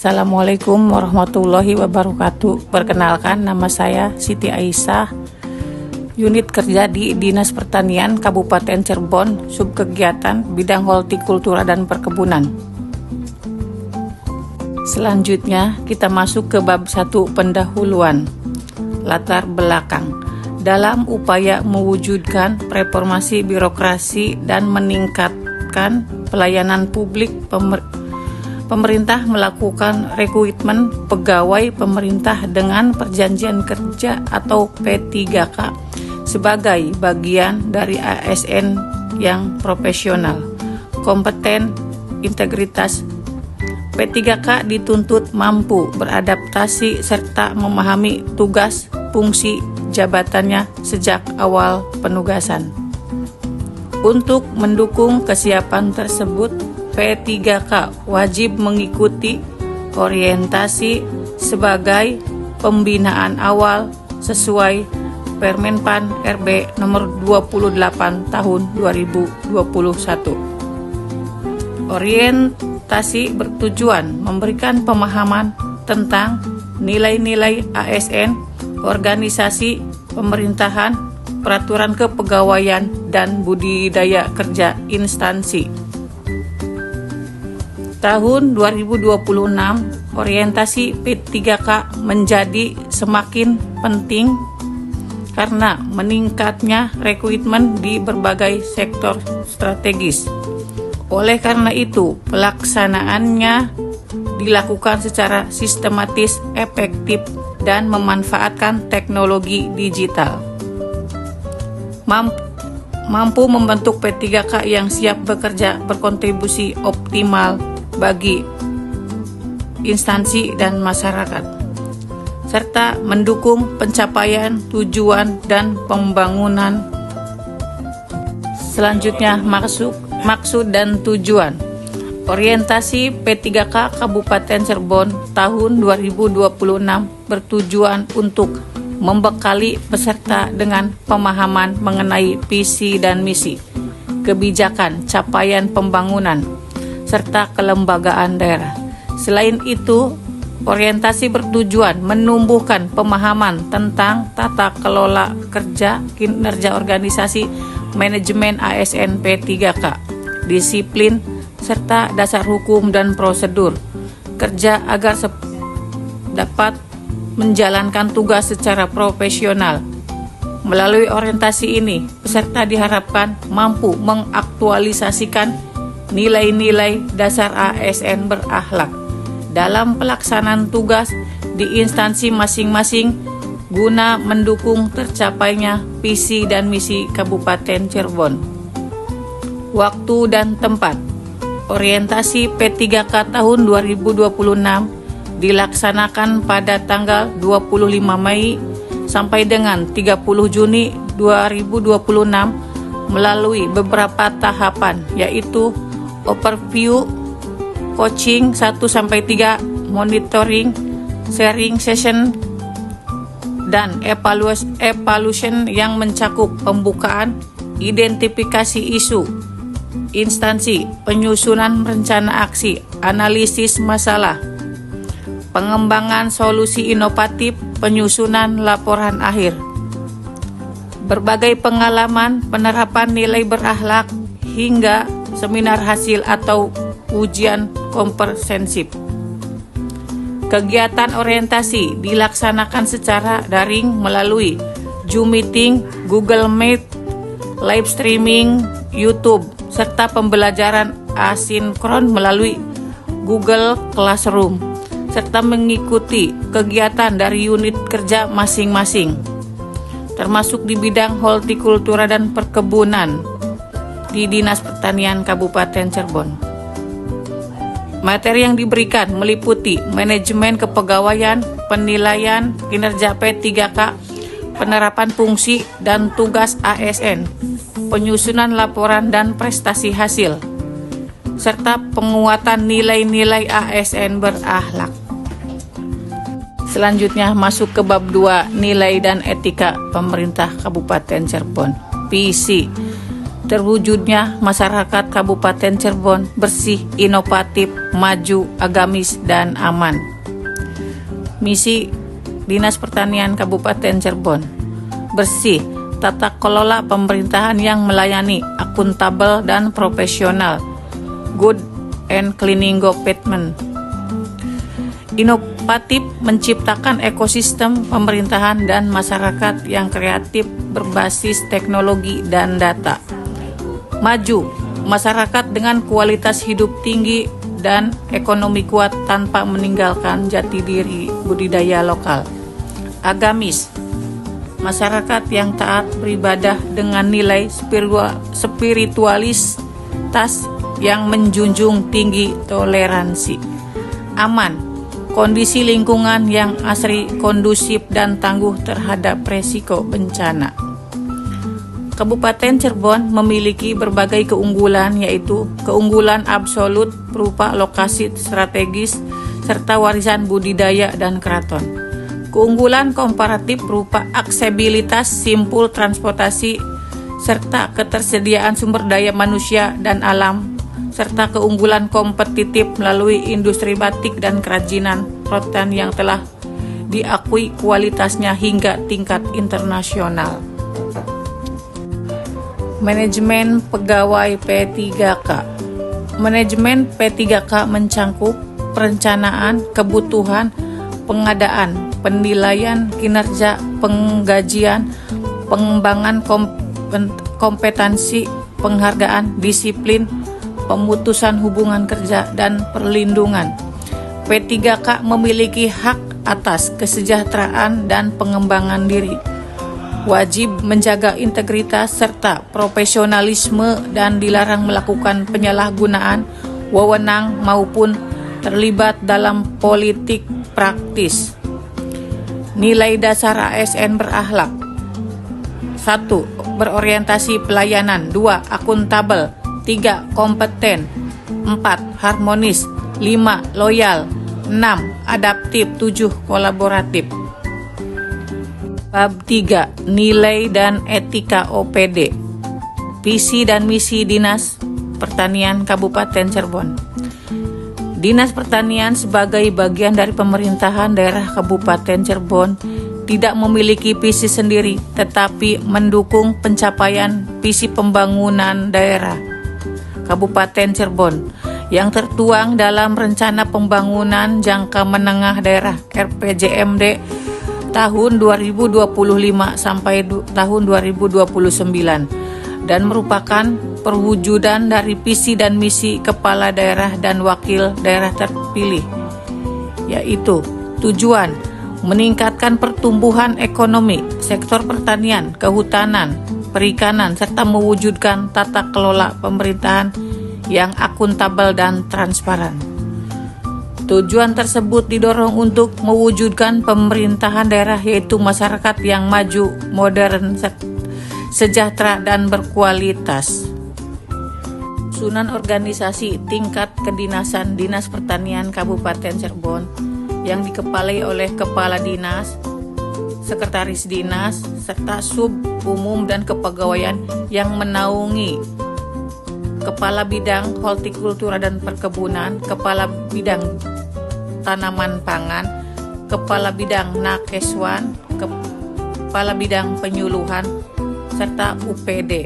Assalamualaikum warahmatullahi wabarakatuh. Perkenalkan, nama saya Siti Aisyah, unit kerja di Dinas Pertanian Kabupaten Cirebon, subkegiatan bidang hortikultura dan perkebunan. Selanjutnya kita masuk ke bab 1, pendahuluan. Latar belakang. Dalam upaya mewujudkan reformasi birokrasi dan meningkatkan pelayanan publik, pemerintah melakukan rekrutmen pegawai pemerintah dengan perjanjian kerja atau P3K sebagai bagian dari ASN yang profesional, kompeten, integritas. P3K dituntut mampu beradaptasi serta memahami tugas fungsi jabatannya sejak awal penugasan. Untuk mendukung kesiapan tersebut, P3K wajib mengikuti orientasi sebagai pembinaan awal sesuai Permenpan RB nomor 28 tahun 2021. Orientasi bertujuan memberikan pemahaman tentang nilai-nilai ASN, organisasi pemerintahan, peraturan kepegawaian, dan budidaya kerja instansi. Tahun 2026, orientasi P3K menjadi semakin penting karena meningkatnya rekrutmen di berbagai sektor strategis. Oleh karena itu, pelaksanaannya dilakukan secara sistematis, efektif, dan memanfaatkan teknologi digital. Mampu membentuk P3K yang siap bekerja berkontribusi optimal bagi instansi dan masyarakat, serta mendukung pencapaian tujuan dan pembangunan. Selanjutnya, maksud dan tujuan. Orientasi P3K Kabupaten Cirebon tahun 2026 bertujuan untuk membekali peserta dengan pemahaman mengenai visi dan misi, kebijakan, capaian pembangunan, serta kelembagaan daerah. Selain itu, orientasi bertujuan menumbuhkan pemahaman tentang tata kelola kerja, kinerja organisasi, manajemen ASN P3K, disiplin, serta dasar hukum dan prosedur kerja agar dapat menjalankan tugas secara profesional. Melalui orientasi ini, peserta diharapkan mampu mengaktualisasikan nilai-nilai dasar ASN berakhlak dalam pelaksanaan tugas di instansi masing-masing guna mendukung tercapainya visi dan misi Kabupaten Cirebon. Waktu dan tempat. Orientasi P3K tahun 2026 dilaksanakan pada tanggal 25 Mei sampai dengan 30 Juni 2026 melalui beberapa tahapan, yaitu overview, coaching 1-3, monitoring, sharing session, dan evaluation yang mencakup pembukaan, identifikasi isu, instansi, penyusunan rencana aksi, analisis masalah, pengembangan solusi inovatif, penyusunan laporan akhir. Berbagai pengalaman penerapan nilai berakhlak hingga seminar hasil atau ujian komprehensif. Kegiatan orientasi dilaksanakan secara daring melalui Zoom Meeting, Google Meet, live streaming, YouTube, serta pembelajaran asinkron melalui Google Classroom, serta mengikuti kegiatan dari unit kerja masing-masing, termasuk di bidang hortikultura dan perkebunan di Dinas Pertanian Kabupaten Cirebon. Materi yang diberikan meliputi manajemen kepegawaian, penilaian kinerja P3K, penerapan fungsi dan tugas ASN, penyusunan laporan dan prestasi hasil, serta penguatan nilai-nilai ASN berakhlak. Selanjutnya masuk ke bab 2, nilai dan etika pemerintah Kabupaten Cirebon. Visi. terwujudnya masyarakat Kabupaten Cirebon bersih, inovatif, maju, agamis, dan aman. Misi Dinas Pertanian Kabupaten Cirebon: bersih, tata kelola pemerintahan yang melayani, akuntabel dan profesional, good and cleaning government. Inovatif, menciptakan ekosistem pemerintahan dan masyarakat yang kreatif berbasis teknologi dan data. Maju, masyarakat dengan kualitas hidup tinggi dan ekonomi kuat tanpa meninggalkan jati diri budidaya lokal. Agamis, masyarakat yang taat beribadah dengan nilai spiritualitas yang menjunjung tinggi toleransi. Aman, kondisi lingkungan yang asri, kondusif, dan tangguh terhadap resiko bencana. Kabupaten Cirebon memiliki berbagai keunggulan, yaitu keunggulan absolut berupa lokasi strategis serta warisan budidaya dan keraton. Keunggulan komparatif berupa aksesibilitas, simpul transportasi, serta ketersediaan sumber daya manusia dan alam, serta keunggulan kompetitif melalui industri batik dan kerajinan rotan yang telah diakui kualitasnya hingga tingkat internasional. Manajemen pegawai P3K. Manajemen P3K mencangkup perencanaan, kebutuhan, pengadaan, penilaian kinerja, penggajian, pengembangan kompetensi, penghargaan, disiplin, pemutusan hubungan kerja, dan perlindungan. P3K memiliki hak atas kesejahteraan dan pengembangan diri. Wajib menjaga integritas serta profesionalisme dan dilarang melakukan penyalahgunaan wewenang maupun terlibat dalam politik praktis. Nilai dasar ASN berakhlak: 1. Berorientasi pelayanan. 2. Akuntabel. 3. Kompeten. 4. Harmonis. 5. Loyal. 6. Adaptif. 7. Kolaboratif. Bab 3. Nilai dan etika OPD. Visi dan misi Dinas Pertanian Kabupaten Cirebon. Dinas Pertanian sebagai bagian dari pemerintahan daerah Kabupaten Cirebon tidak memiliki visi sendiri, tetapi mendukung pencapaian visi pembangunan daerah Kabupaten Cirebon yang tertuang dalam Rencana Pembangunan Jangka Menengah Daerah RPJMD tahun 2025 sampai tahun 2029 dan merupakan perwujudan dari visi dan misi kepala daerah dan wakil daerah terpilih, yaitu tujuan meningkatkan pertumbuhan ekonomi, sektor pertanian, kehutanan, perikanan, serta mewujudkan tata kelola pemerintahan yang akuntabel dan transparan. Tujuan tersebut didorong untuk mewujudkan pemerintahan daerah, yaitu masyarakat yang maju, modern, sejahtera, dan berkualitas. Susunan organisasi tingkat kedinasan Dinas Pertanian Kabupaten Cirebon yang dikepalai oleh Kepala Dinas, Sekretaris Dinas, serta Sub Umum dan Kepegawaian yang menaungi Kepala Bidang Hortikultura dan Perkebunan, Kepala Bidang Tanaman Pangan, Kepala Bidang Nakeswan, Kepala Bidang Penyuluhan, serta UPD.